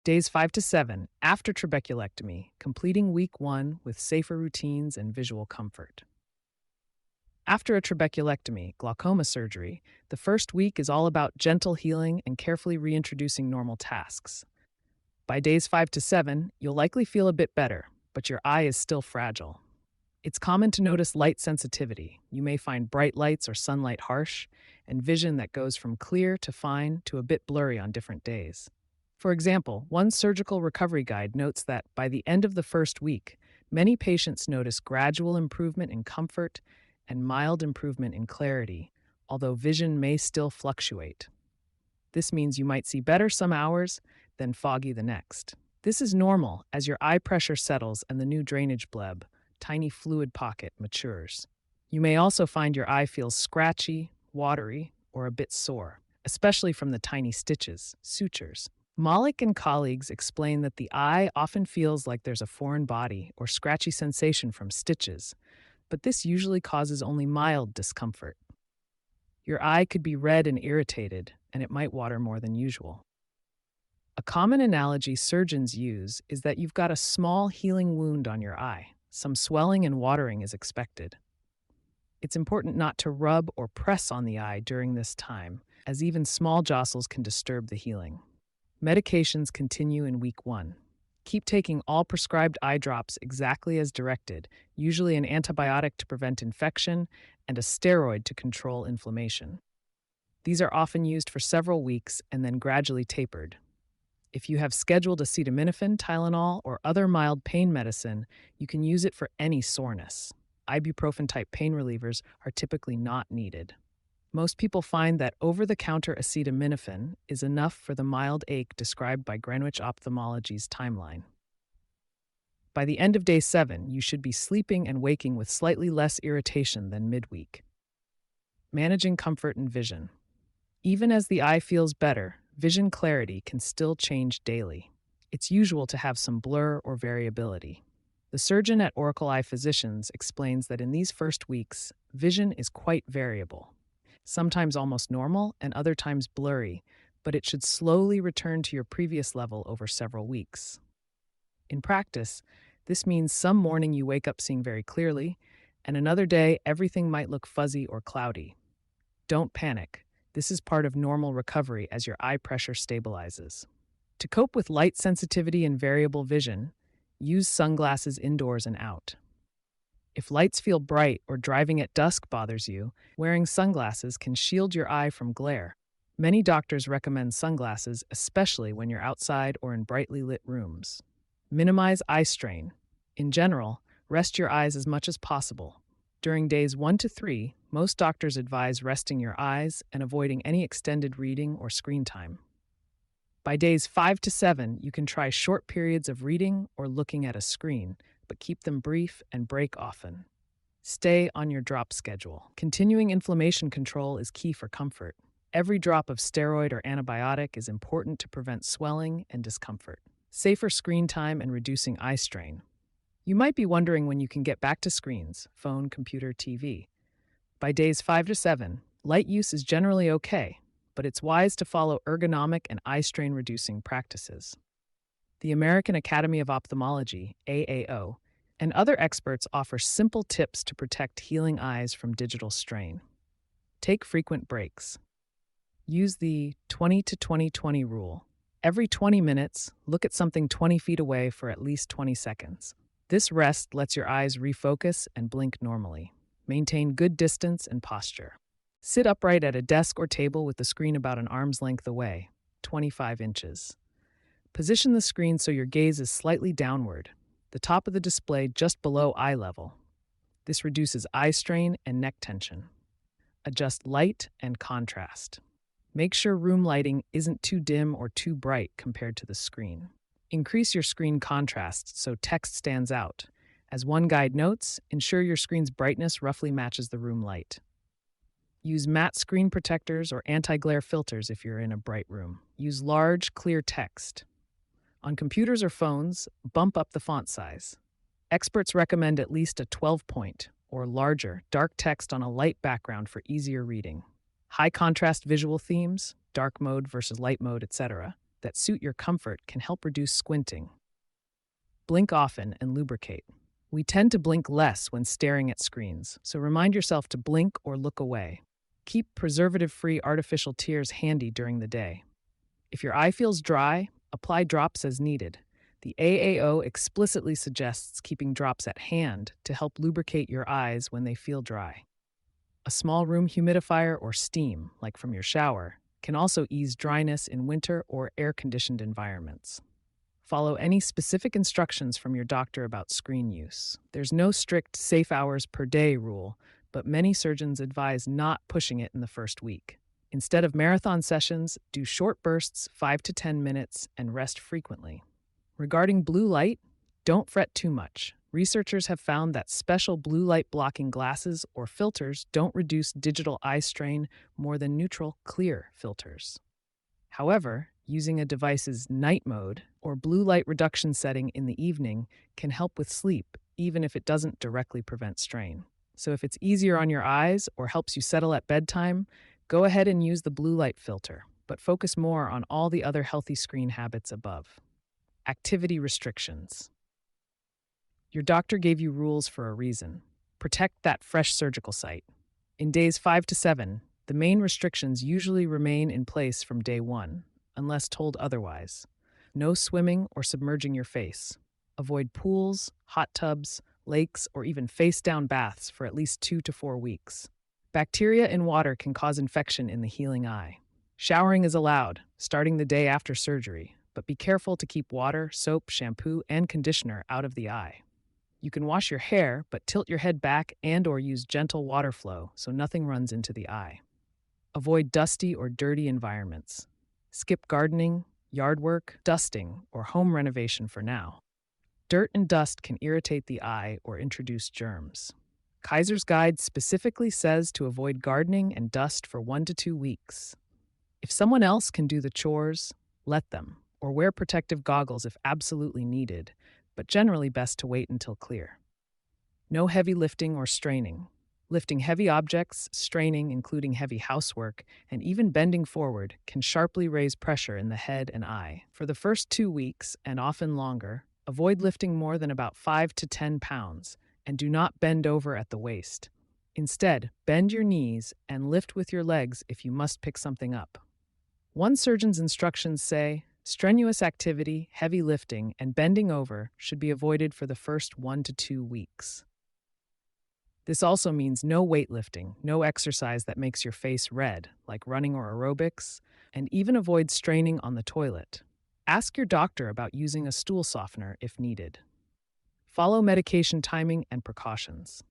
Days 5 to 7 after trabeculectomy, completing week 1 with safer routines and visual comfort. After a trabeculectomy, glaucoma surgery, the first week is all about gentle healing and carefully reintroducing normal tasks. By days 5 to 7, you'll likely feel a bit better, but your eye is still fragile. It's common to notice light sensitivity. You may find bright lights or sunlight harsh, and vision that goes from clear to fine to a bit blurry on different days. For example, one surgical recovery guide notes that by the end of the first week, many patients notice gradual improvement in comfort and mild improvement in clarity, although vision may still fluctuate. This means you might see better some hours, then foggy the next. This is normal as your eye pressure settles and the new drainage bleb, tiny fluid pocket, matures. You may also find your eye feels scratchy, watery, or a bit sore, especially from the tiny stitches, sutures. Malik and colleagues explain that the eye often feels like there's a foreign body or scratchy sensation from stitches, but this usually causes only mild discomfort. Your eye could be red and irritated, and it might water more than usual. A common analogy surgeons use is that you've got a small healing wound on your eye. Some swelling and watering is expected. It's important not to rub or press on the eye during this time, as even small jostles can disturb the healing. Medications continue in week 1. Keep taking all prescribed eye drops exactly as directed, usually an antibiotic to prevent infection and a steroid to control inflammation. These are often used for several weeks and then gradually tapered. If you have scheduled acetaminophen, Tylenol, or other mild pain medicine, you can use it for any soreness. Ibuprofen-type pain relievers are typically not needed. Most people find that over-the-counter acetaminophen is enough for the mild ache described by Greenwich Ophthalmology's timeline. By the end of day 7, you should be sleeping and waking with slightly less irritation than midweek. Managing comfort and vision. Even as the eye feels better, vision clarity can still change daily. It's usual to have some blur or variability. The surgeon at Oracle Eye Physicians explains that in these first weeks, vision is quite variable. Sometimes almost normal and other times blurry, but it should slowly return to your previous level over several weeks. In practice, this means some morning you wake up seeing very clearly, and another day everything might look fuzzy or cloudy. Don't panic. This is part of normal recovery as your eye pressure stabilizes. To cope with light sensitivity and variable vision, use sunglasses indoors and out. If lights feel bright or driving at dusk bothers you, wearing sunglasses can shield your eye from glare. Many doctors recommend sunglasses, especially when you're outside or in brightly lit rooms. Minimize eye strain. In general, rest your eyes as much as possible. During days 1 to 3, most doctors advise resting your eyes and avoiding any extended reading or screen time. By days 5 to 7, you can try short periods of reading or looking at a screen, but keep them brief and break often. Stay on your drop schedule. Continuing inflammation control is key for comfort. Every drop of steroid or antibiotic is important to prevent swelling and discomfort. Safer screen time and reducing eye strain. You might be wondering when you can get back to screens, phone, computer, TV. By days 5 to 7, light use is generally okay, but it's wise to follow ergonomic and eye strain reducing practices. The American Academy of Ophthalmology, AAO, and other experts offer simple tips to protect healing eyes from digital strain. Take frequent breaks. Use the 20 to 20-20 rule. Every 20 minutes, look at something 20 feet away for at least 20 seconds. This rest lets your eyes refocus and blink normally. Maintain good distance and posture. Sit upright at a desk or table with the screen about an arm's length away, 25 inches. Position the screen so your gaze is slightly downward, the top of the display just below eye level. This reduces eye strain and neck tension. Adjust light and contrast. Make sure room lighting isn't too dim or too bright compared to the screen. Increase your screen contrast so text stands out. As one guide notes, ensure your screen's brightness roughly matches the room light. Use matte screen protectors or anti-glare filters if you're in a bright room. Use large, clear text. On computers or phones, bump up the font size. Experts recommend at least a 12-point or larger dark text on a light background for easier reading. High contrast visual themes, dark mode versus light mode, etc., that suit your comfort can help reduce squinting. Blink often and lubricate. We tend to blink less when staring at screens, so remind yourself to blink or look away. Keep preservative-free artificial tears handy during the day. If your eye feels dry, apply drops as needed. The AAO explicitly suggests keeping drops at hand to help lubricate your eyes when they feel dry. A small room humidifier or steam, like from your shower, can also ease dryness in winter or air-conditioned environments. Follow any specific instructions from your doctor about screen use. There's no strict safe hours per day rule, but many surgeons advise not pushing it in the first week. Instead of marathon sessions, do short bursts, 5 to 10 minutes, and rest frequently. Regarding blue light, don't fret too much. Researchers have found that special blue light blocking glasses or filters don't reduce digital eye strain more than neutral, clear filters. However, using a device's night mode or blue light reduction setting in the evening can help with sleep, even if it doesn't directly prevent strain. So if it's easier on your eyes or helps you settle at bedtime, go ahead and use the blue light filter, but focus more on all the other healthy screen habits above. Activity restrictions. Your doctor gave you rules for a reason. Protect that fresh surgical site. In days 5 to 7, the main restrictions usually remain in place from day 1, unless told otherwise. No swimming or submerging your face. Avoid pools, hot tubs, lakes, or even face-down baths for at least 2 to 4 weeks. Bacteria in water can cause infection in the healing eye. Showering is allowed, starting the day after surgery, but be careful to keep water, soap, shampoo, and conditioner out of the eye. You can wash your hair, but tilt your head back and/or use gentle water flow so nothing runs into the eye. Avoid dusty or dirty environments. Skip gardening, yard work, dusting, or home renovation for now. Dirt and dust can irritate the eye or introduce germs. Kaiser's Guide specifically says to avoid gardening and dust for 1 to 2 weeks. If someone else can do the chores, let them, or wear protective goggles if absolutely needed, but generally best to wait until clear. No heavy lifting or straining. Lifting heavy objects, straining, including heavy housework, and even bending forward can sharply raise pressure in the head and eye. For the first 2 weeks, and often longer, avoid lifting more than about 5 to 10 pounds, and do not bend over at the waist. Instead, bend your knees and lift with your legs if you must pick something up. One surgeon's instructions say, strenuous activity, heavy lifting, and bending over should be avoided for the first 1 to 2 weeks. This also means no weightlifting, no exercise that makes your face red, like running or aerobics, and even avoid straining on the toilet. Ask your doctor about using a stool softener if needed. Follow medication timing and precautions.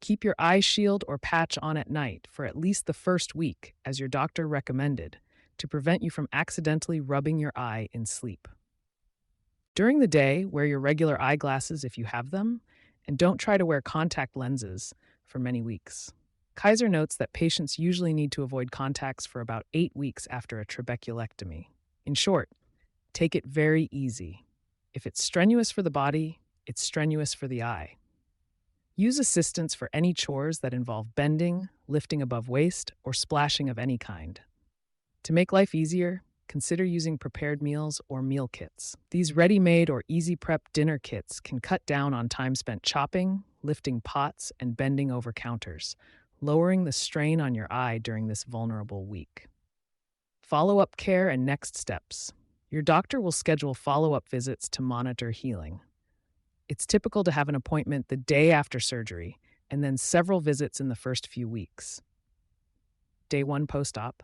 Keep your eye shield or patch on at night for at least the first week, as your doctor recommended, to prevent you from accidentally rubbing your eye in sleep. During the day, wear your regular eyeglasses if you have them, and don't try to wear contact lenses for many weeks. Kaiser notes that patients usually need to avoid contacts for about 8 weeks after a trabeculectomy. In short, take it very easy. If it's strenuous for the body, it's strenuous for the eye. Use assistance for any chores that involve bending, lifting above waist, or splashing of any kind. To make life easier, consider using prepared meals or meal kits. These ready-made or easy-prep dinner kits can cut down on time spent chopping, lifting pots, and bending over counters, lowering the strain on your eye during this vulnerable week. Follow-up care and next steps. Your doctor will schedule follow-up visits to monitor healing. It's typical to have an appointment the day after surgery, and then several visits in the first few weeks. Day 1 post-op.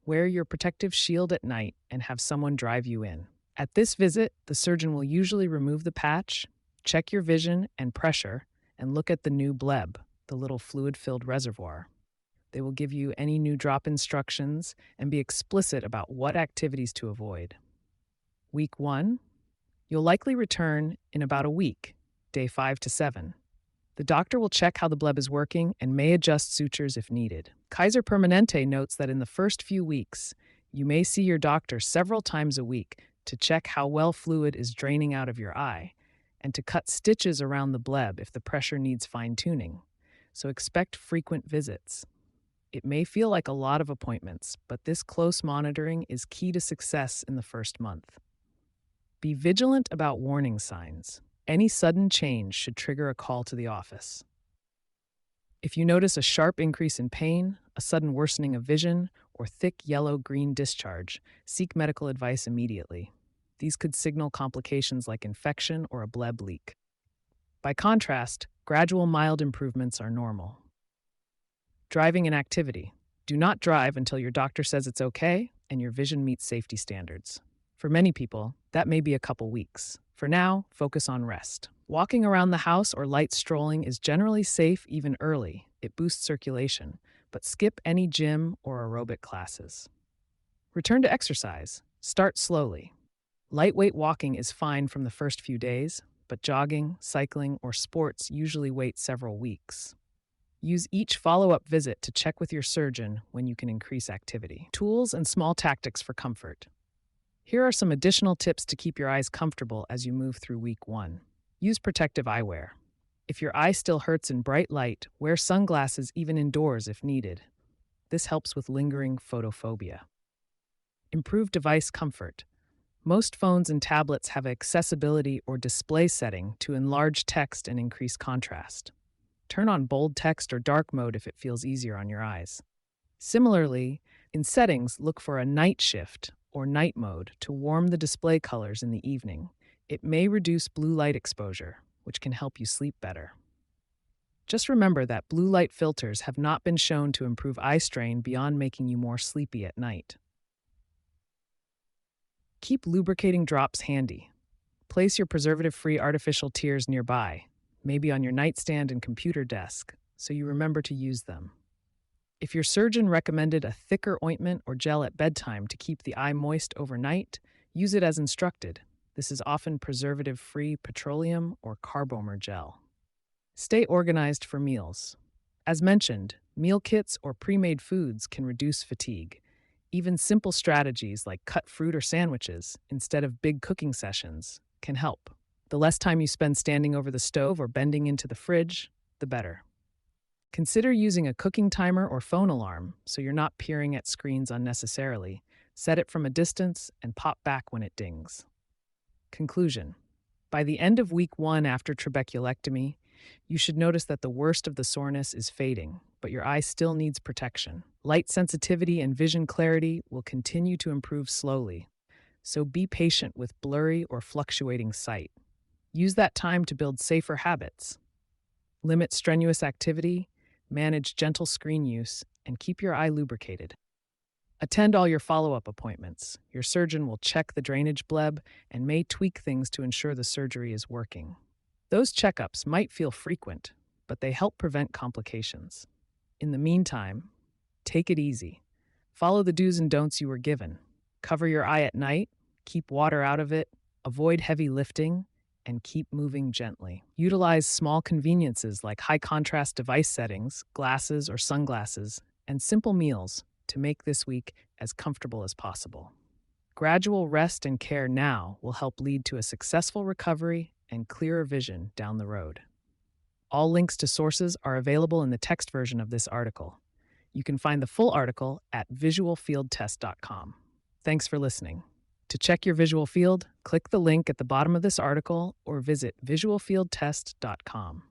Wear your protective shield at night and have someone drive you in. At this visit, the surgeon will usually remove the patch, check your vision and pressure, and look at the new bleb, the little fluid-filled reservoir. They will give you any new drop instructions and be explicit about what activities to avoid. Week 1, you'll likely return in about a week, day 5 to 7. The doctor will check how the bleb is working and may adjust sutures if needed. Kaiser Permanente notes that in the first few weeks, you may see your doctor several times a week to check how well fluid is draining out of your eye and to cut stitches around the bleb if the pressure needs fine-tuning. So expect frequent visits. It may feel like a lot of appointments, but this close monitoring is key to success in the first month. Be vigilant about warning signs. Any sudden change should trigger a call to the office. If you notice a sharp increase in pain, a sudden worsening of vision, or thick yellow-green discharge, seek medical advice immediately. These could signal complications like infection or a bleb leak. By contrast, gradual mild improvements are normal. Driving and activity. Do not drive until your doctor says it's okay and your vision meets safety standards. For many people, that may be a couple weeks. For now, focus on rest. Walking around the house or light strolling is generally safe even early. It boosts circulation, but skip any gym or aerobic classes. Return to exercise. Start slowly. Lightweight walking is fine from the first few days, but jogging, cycling, or sports usually wait several weeks. Use each follow-up visit to check with your surgeon when you can increase activity. Tools and small tactics for comfort. Here are some additional tips to keep your eyes comfortable as you move through week 1. Use protective eyewear. If your eye still hurts in bright light, wear sunglasses even indoors if needed. This helps with lingering photophobia. Improve device comfort. Most phones and tablets have accessibility or display setting to enlarge text and increase contrast. Turn on bold text or dark mode if it feels easier on your eyes. Similarly, in settings, look for a night shift or night mode to warm the display colors in the evening. It may reduce blue light exposure, which can help you sleep better. Just remember that blue light filters have not been shown to improve eye strain beyond making you more sleepy at night. Keep lubricating drops handy. Place your preservative-free artificial tears nearby, maybe on your nightstand and computer desk, so you remember to use them. If your surgeon recommended a thicker ointment or gel at bedtime to keep the eye moist overnight, use it as instructed. This is often preservative-free petroleum or carbomer gel. Stay organized for meals. As mentioned, meal kits or pre-made foods can reduce fatigue. Even simple strategies like cut fruit or sandwiches instead of big cooking sessions can help. The less time you spend standing over the stove or bending into the fridge, the better. Consider using a cooking timer or phone alarm so you're not peering at screens unnecessarily. Set it from a distance and pop back when it dings. Conclusion. By the end of week 1 after trabeculectomy, you should notice that the worst of the soreness is fading, but your eye still needs protection. Light sensitivity and vision clarity will continue to improve slowly, so be patient with blurry or fluctuating sight. Use that time to build safer habits. Limit strenuous activity, manage gentle screen use, and keep your eye lubricated. Attend all your follow-up appointments. Your surgeon will check the drainage bleb and may tweak things to ensure the surgery is working. Those checkups might feel frequent, but they help prevent complications. In the meantime, take it easy. Follow the do's and don'ts you were given. Cover your eye at night, keep water out of it, avoid heavy lifting, and keep moving gently. Utilize small conveniences like high-contrast device settings, glasses or sunglasses, and simple meals to make this week as comfortable as possible. Gradual rest and care now will help lead to a successful recovery and clearer vision down the road. All links to sources are available in the text version of this article. You can find the full article at visualfieldtest.com. Thanks for listening. To check your visual field, click the link at the bottom of this article or visit visualfieldtest.com.